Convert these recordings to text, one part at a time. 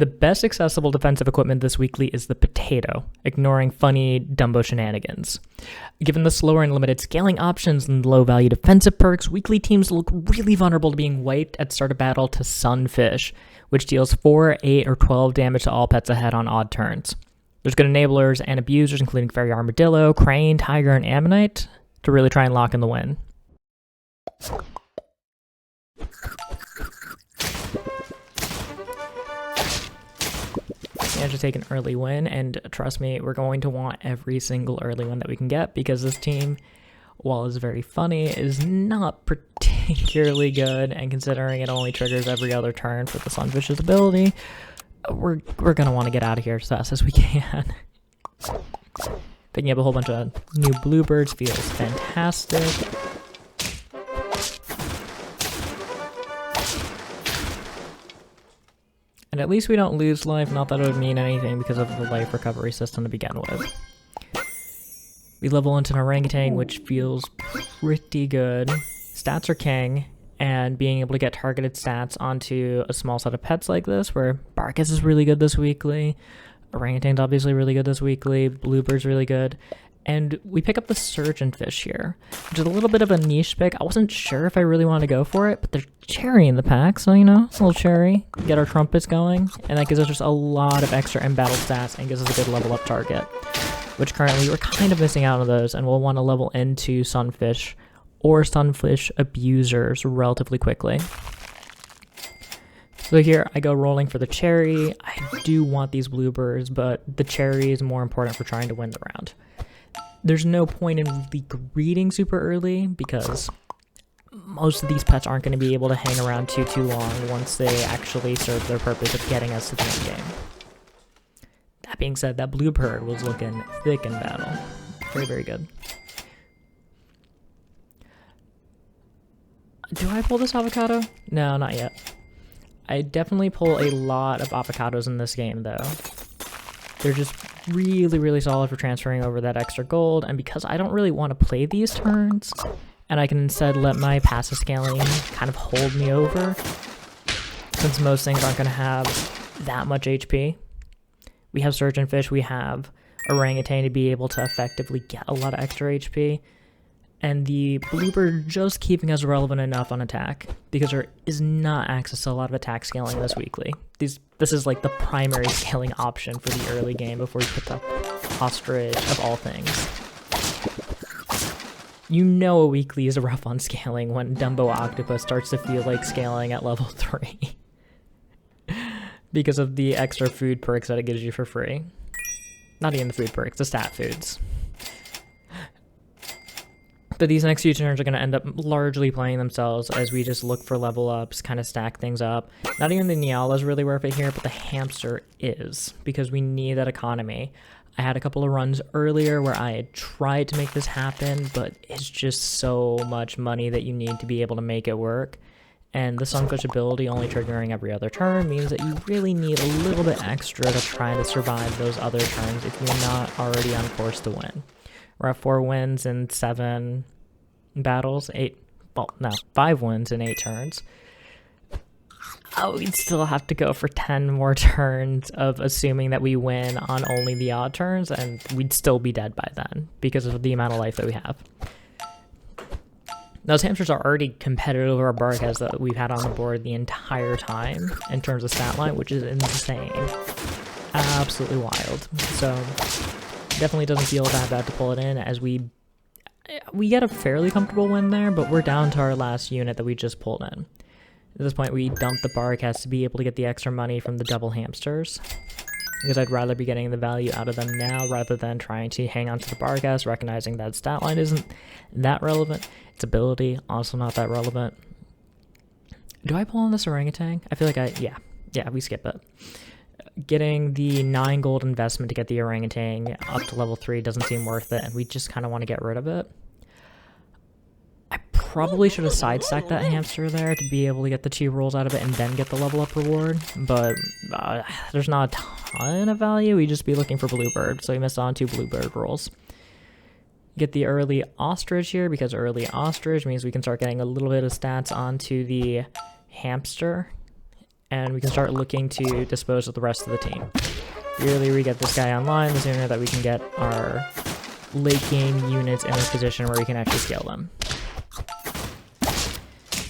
The best accessible defensive equipment this weekly is the potato, ignoring funny Dumbo shenanigans. Given the slower and limited scaling options and low-value defensive perks, weekly teams look really vulnerable to being wiped at start of battle to Sunfish, which deals 4, 8, or 12 damage to all pets ahead on odd turns. There's good enablers and abusers, including Fairy Armadillo, Crane, Tiger, and Ammonite, to really try and lock in the win. Managed to take an early win, and trust me, we're going to want every single early win that we can get, because this team, while it's very funny, is not particularly good, and considering it only triggers every other turn for the Sunfish's ability, we're going to want to get out of here as fast as we can. Picking up a whole bunch of new bluebirds feels fantastic. And at least we don't lose life, not that it would mean anything because of the life recovery system to begin with. We level into an orangutan, which feels pretty good. Stats are king, and being able to get targeted stats onto a small set of pets like this, where Barkus is really good this weekly, orangutan's obviously really good this weekly, bluebird's really good, and we pick up the Sunfish here, which is a little bit of a niche pick. I wasn't sure if I really wanted to go for it, but there's cherry in the pack, so you know, a little cherry, get our trumpets going, and that gives us just a lot of extra in-battle stats and gives us a good level up target, which currently we're kind of missing out on those, and we'll want to level into Sunfish or Sunfish abusers relatively quickly. So here I go rolling for the cherry. I do want these bluebirds, but the cherry is more important for trying to win the round. There's no point in really greeting super early because most of these pets aren't going to be able to hang around too long once they actually serve their purpose of getting us to the end game. That being said, that bluebird was looking thick in battle. Very, very good. Do I pull this avocado? No, not yet. I definitely pull a lot of avocados in this game, though. They're just really, really solid for transferring over that extra gold, and because I don't really want to play these turns, and I can instead let my passive scaling kind of hold me over, since most things aren't going to have that much HP. We have Sunfish, we have Orangutan to be able to effectively get a lot of extra HP, and the bluebird just keeping us relevant enough on attack, because there is not access to a lot of attack scaling this weekly. This is like the primary scaling option for the early game before you pick up Ostrich of all things. You know a weekly is rough on scaling when Dumbo Octopus starts to feel like scaling at level 3. Because of the extra food perks that it gives you for free. Not even the food perks, the stat foods. But these next few turns are going to end up largely playing themselves as we just look for level ups, kind of stack things up. Not even the Nyala is really worth it here, but the hamster is, because we need that economy. I had a couple of runs earlier where I had tried to make this happen, but it's just so much money that you need to be able to make it work. And the Sunfish ability only triggering every other turn means that you really need a little bit extra to try to survive those other turns if you're not already on course to win. We're at 4 wins in 7 battles, 5 wins in 8 turns. Oh, we'd still have to go for 10 more turns of assuming that we win on only the odd turns, and we'd still be dead by then because of the amount of life that we have. Those hamsters are already competitive over our Barkas that we've had on the board the entire time in terms of stat line, which is insane. Absolutely wild. So definitely doesn't feel that bad to pull it in, as we get a fairly comfortable win there, but we're down to our last unit that we just pulled in. At this point, we dumped the Barkas to be able to get the extra money from the double hamsters, because I'd rather be getting the value out of them now rather than trying to hang on to the Barkas, recognizing that stat line isn't that relevant. Its ability, also not that relevant. Do I pull on this orangutan? I feel like yeah, we skip it. Getting the 9 gold investment to get the orangutan up to level 3 doesn't seem worth it, and we just kind of want to get rid of it. I probably should have sidestacked that hamster there to be able to get the 2 rolls out of it and then get the level up reward, but there's not a ton of value. We'd just be looking for bluebird, so we missed on 2 bluebird rolls. Get the early ostrich here, because early ostrich means we can start getting a little bit of stats onto the hamster, and we can start looking to dispose of the rest of the team. The earlier we get this guy online, the sooner that we can get our late game units in a position where we can actually scale them.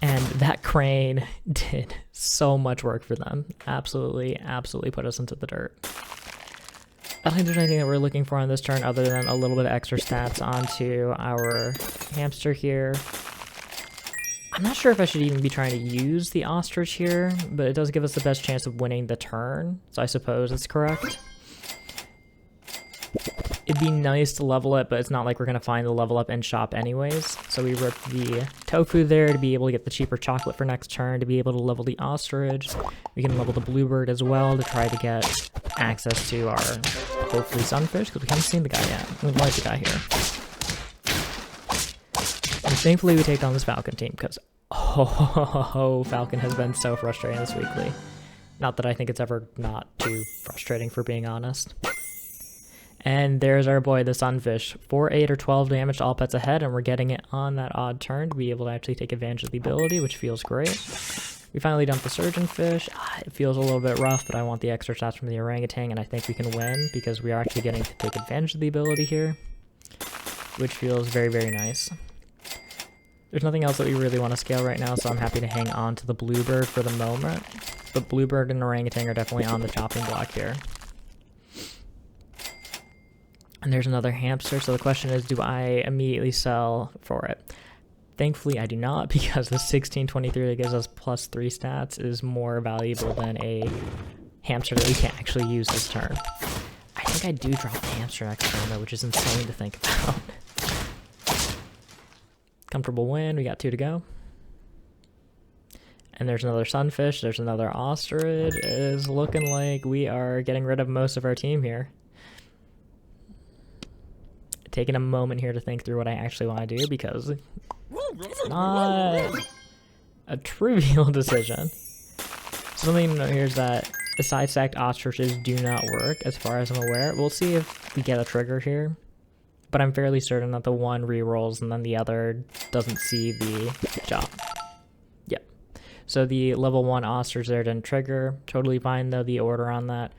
And that crane did so much work for them. Absolutely, absolutely put us into the dirt. I don't think there's anything that we're looking for on this turn other than a little bit of extra stats onto our hamster here. I'm not sure if I should even be trying to use the ostrich here, but it does give us the best chance of winning the turn, so I suppose it's correct. It'd be nice to level it, but it's not like we're going to find the level up in shop anyways. So we ripped the tofu there to be able to get the cheaper chocolate for next turn, to be able to level the ostrich. We can level the bluebird as well to try to get access to our, hopefully, sunfish, because we haven't seen the guy yet. We like the guy here. And thankfully we take on this falcon team, because falcon has been so frustrating this weekly. Not that I think it's ever not too frustrating, for being honest. And there's our boy, the sunfish. 4, 8, or 12 damage to all pets ahead, and we're getting it on that odd turn to be able to actually take advantage of the ability, which feels great. We finally dumped the surgeon fish. It feels a little bit rough, but I want the extra stats from the orangutan, and I think we can win because we are actually getting to take advantage of the ability here, which feels very, very nice. There's nothing else that we really want to scale right now, so I'm happy to hang on to the bluebird for the moment. But bluebird and orangutan are definitely on the chopping block here. And there's another hamster, so the question is, do I immediately sell for it? Thankfully, I do not, because the 1623 that gives us +3 stats is more valuable than a hamster that we can't actually use this turn. I think I do drop the hamster next turn, though, which is insane to think about. Comfortable win, we got 2 to go. And there's another sunfish, there's another ostrich. It is looking like we are getting rid of most of our team here. Taking a moment here to think through what I actually want to do, because it's not a trivial decision. Something to note here is that the side-stacked ostriches do not work, as far as I'm aware. We'll see if we get a trigger here, but I'm fairly certain that the one re-rolls and then the other doesn't see the job. Yep. So the level 1 ostrich there didn't trigger. Totally fine though, the order on that.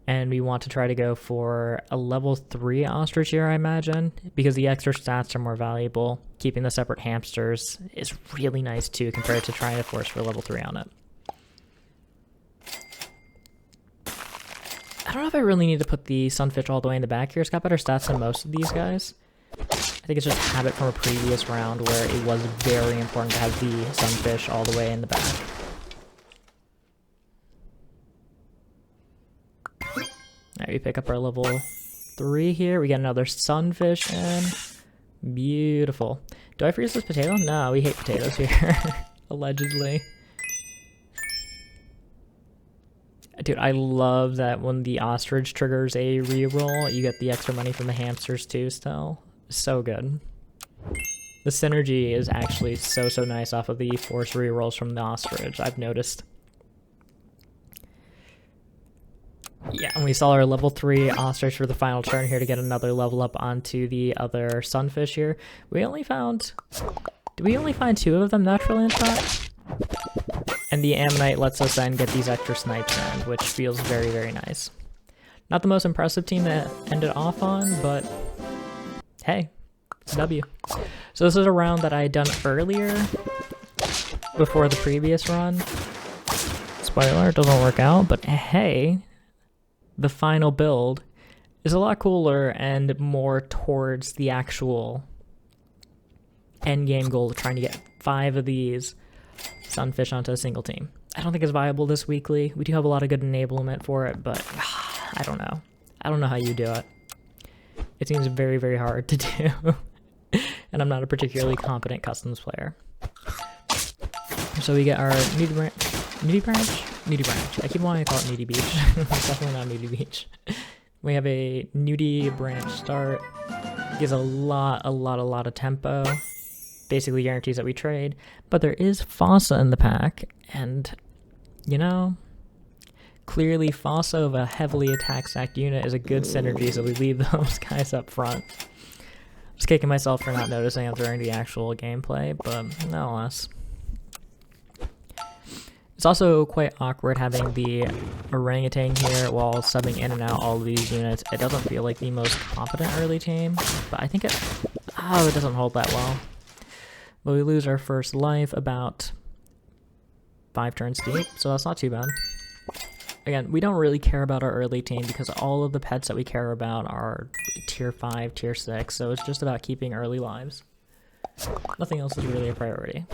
And we want to try to go for a level 3 ostrich here, I imagine, because the extra stats are more valuable. Keeping the separate hamsters is really nice too, compared to trying to force for level 3 on it. I don't know if I really need to put the sunfish all the way in the back here. It's got better stats than most of these guys. I think it's just habit from a previous round where it was very important to have the sunfish all the way in the back. Alright, we pick up our level 3 here. We get another sunfish in. Beautiful. Do I freeze this potato? No, we hate potatoes here. Allegedly. Dude, I love that when the ostrich triggers a reroll, you get the extra money from the hamsters too still. So good. The synergy is actually so nice off of the force rerolls from the ostrich, I've noticed. Yeah, and we saw our level 3 ostrich for the final turn here to get another level up onto the other sunfish here. We only found... Did we only find 2 of them naturally in shot? And the ammonite lets us then get these extra snipes in, which feels very, very nice. Not the most impressive team that ended off on, but hey, it's a W. So this is a round that I had done earlier, before the previous run. Spoiler, it doesn't work out, but hey, the final build is a lot cooler and more towards the actual end game goal of trying to get 5 of these sunfish onto a single team. I don't think it's viable this weekly. We do have a lot of good enablement for it, but I don't know. I don't know how you do it. It seems very, very hard to do. And I'm not a particularly competent customs player. So we get our nudie branch. Nudie branch? Nudie branch. I keep wanting to call it nudie beach. It's definitely not nudie beach. We have a nudie branch start. Gives a lot of tempo. Basically guarantees that we trade. But there is Fossa in the pack, and you know, clearly Fossa of a heavily attack stacked unit is a good synergy, so we leave those guys up front. Just kicking myself for not noticing them during the actual gameplay, but nonetheless. It's also quite awkward having the orangutan here while subbing in and out all of these units. It doesn't feel like the most competent early team, but I think it doesn't hold that well. But we lose our first life about 5 turns deep, so that's not too bad. Again, we don't really care about our early team because all of the pets that we care about are tier 5, tier 6, so it's just about keeping early lives. Nothing else is really a priority.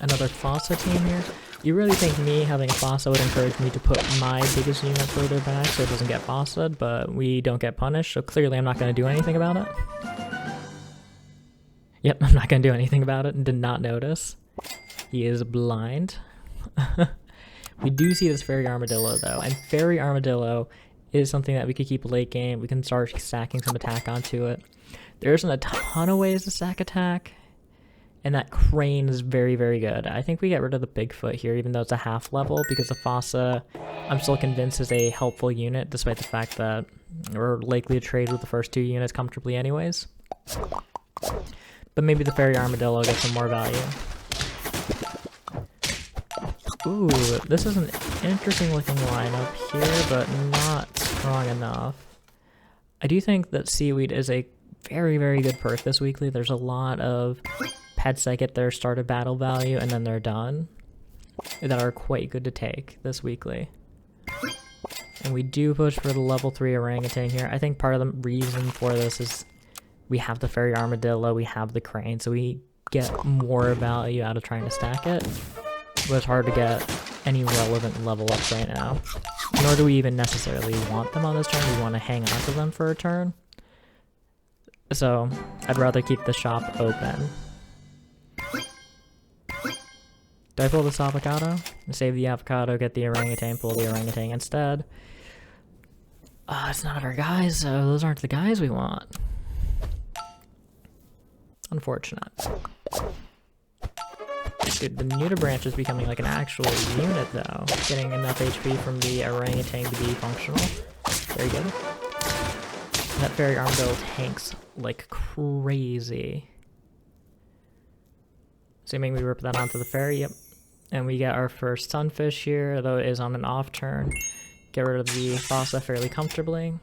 Another Fossa team here. You really think me having a Fossa would encourage me to put my biggest unit further back so it doesn't get Fossa'd, but we don't get punished, so clearly I'm not going to do anything about it. Yep, I'm not going to do anything about it and did not notice. He is blind. We do see this Fairy Armadillo though, and Fairy Armadillo is something that we could keep late game. We can start stacking some attack onto it. There isn't a ton of ways to stack attack, and that crane is very, very good. I think we get rid of the Bigfoot here, even though it's a half level, because the Fossa, I'm still convinced, is a helpful unit, despite the fact that we're likely to trade with the first 2 units comfortably anyways. But maybe the Fairy Armadillo gets some more value. Ooh, this is an interesting looking lineup here, but not strong enough. I do think that Seaweed is a very, very good perk this weekly. There's a lot of pets that get their started battle value and then they're done that are quite good to take this weekly. And we do push for the level 3 orangutan here. I think part of the reason for this is we have the Fairy Armadillo, we have the crane, so we get more value out of trying to stack it. But it's hard to get any relevant level ups right now. Nor do we even necessarily want them on this turn. We want to hang on to them for a turn. So I'd rather keep the shop open. Do I pull this avocado? Save the avocado, get the orangutan, pull the orangutan instead. It's not our guys, so those aren't the guys we want. Unfortunate. Dude, the neuter branch is becoming like an actual unit though. Getting enough HP from the orangutan to be functional. Very good. That Fairy Armadillo tanks like crazy. Assuming we rip that onto the fairy, yep. And we get our first Sunfish here, though it is on an off turn. Get rid of the Fossa fairly comfortably.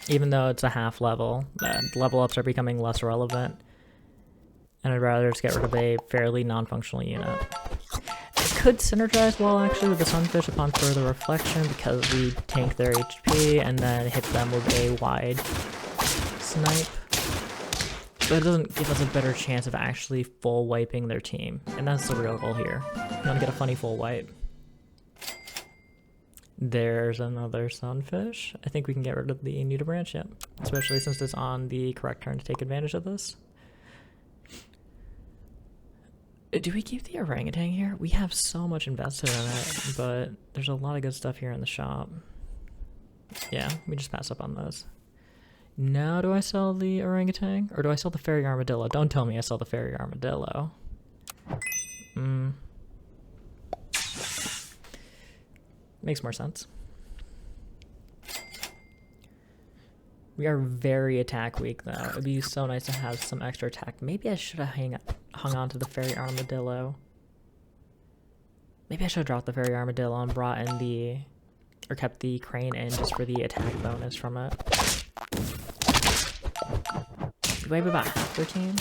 Even though it's a half level, level ups are becoming less relevant. And I'd rather just get rid of a fairly non-functional unit. It could synergize well actually with the Sunfish upon further reflection because we tank their HP and then hit them with a wide snipe. But it doesn't give us a better chance of actually full wiping their team. And that's the real goal here. You want to get a funny full wipe. There's another Sunfish. I think we can get rid of the neuter branch, yep. Especially since it's on the correct turn to take advantage of this. Do we keep the orangutan here? We have so much invested in it, but there's a lot of good stuff here in the shop. Yeah, we just pass up on those. Now do I sell the orangutan? Or do I sell the Fairy Armadillo? Don't tell me I sell the Fairy Armadillo. Makes more sense. We are very attack weak though. It'd be so nice to have some extra attack. Maybe I should have hung on to the Fairy Armadillo. Maybe I should have dropped the Fairy Armadillo and brought in the... or kept the crane in just for the attack bonus from it. Do I have about half their team?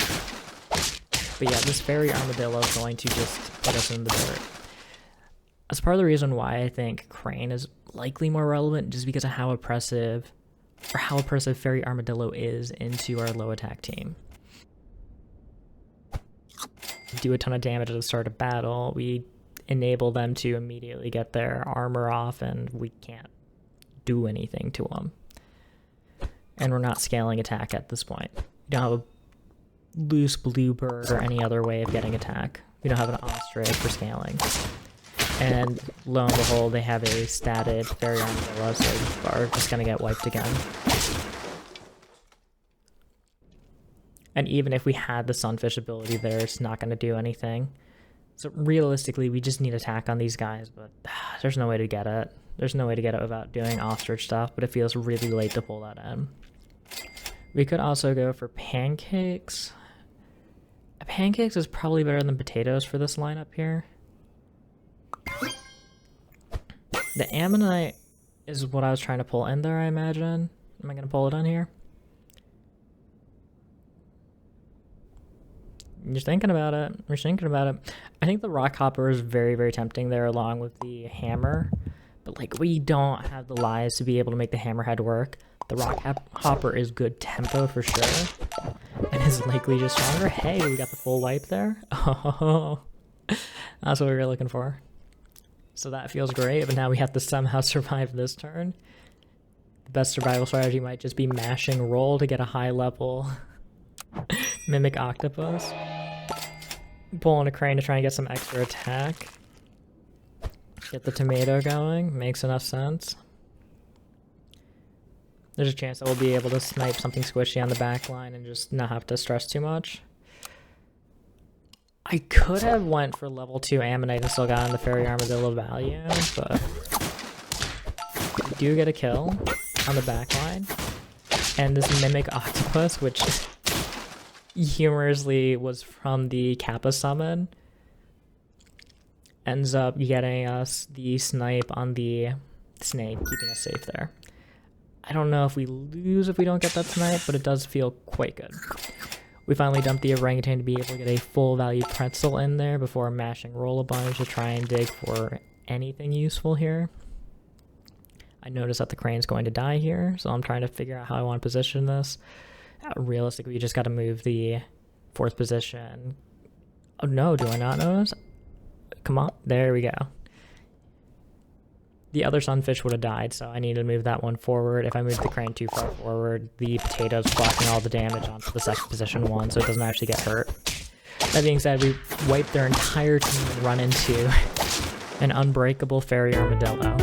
But yeah, this Fairy Armadillo is going to just put us in the dirt. That's part of the reason why I think crane is likely more relevant, just because of how oppressive Fairy Armadillo is into our low attack team. We do a ton of damage at the start of battle. We enable them to immediately get their armor off, and we can't do anything to them. And we're not scaling attack at this point. We don't have a loose bluebird or any other way of getting attack. We don't have an ostrich for scaling. And lo and behold, they have a statted Fairy Armadillo, so are just gonna get wiped again. And even if we had the Sunfish ability there, it's not gonna do anything. So realistically, we just need attack on these guys, but there's no way to get it. There's no way to get it without doing ostrich stuff, but it feels really late to pull that in. We could also go for pancakes. Pancakes is probably better than potatoes for this lineup here. The ammonite is what I was trying to pull in there, I imagine. Am I going to pull it in here? You're thinking about it. You're thinking about it. I think the rock hopper is very, very tempting there along with the hammer. But like, we don't have the lies to be able to make the hammerhead work. The rock hopper is good tempo for sure. And is likely just stronger. Hey, we got the full wipe there. Oh, that's what we were looking for. So that feels great, but now we have to somehow survive this turn. The best survival strategy might just be mashing roll to get a high level mimic octopus. Pulling a crane to try and get some extra attack. Get the tomato going, makes enough sense. There's a chance that we'll be able to snipe something squishy on the back line and just not have to stress too much. I could have went for level 2 ammonite and still gotten the fairy armadillo value, but we do get a kill on the back line. And this mimic octopus, which humorously was from the Kappa summon, ends up getting us the snipe on the snake, keeping us safe there. I don't know if we lose if we don't get that snipe, but it does feel quite good. We finally dumped the orangutan to be able to get a full value pretzel in there before mashing roll a bunch to try and dig for anything useful here. I noticed that the crane's going to die here, so I'm trying to figure out how I want to position this. Realistically, we just got to move the 4th position. Oh no, do I not notice? Come on, there we go. The other sunfish would have died, so I need to move that one forward. If I move the crane too far forward, the potato's blocking all the damage onto the 2nd position one, so it doesn't actually get hurt. That being said, we wiped their entire team and run into an unbreakable fairy armadillo.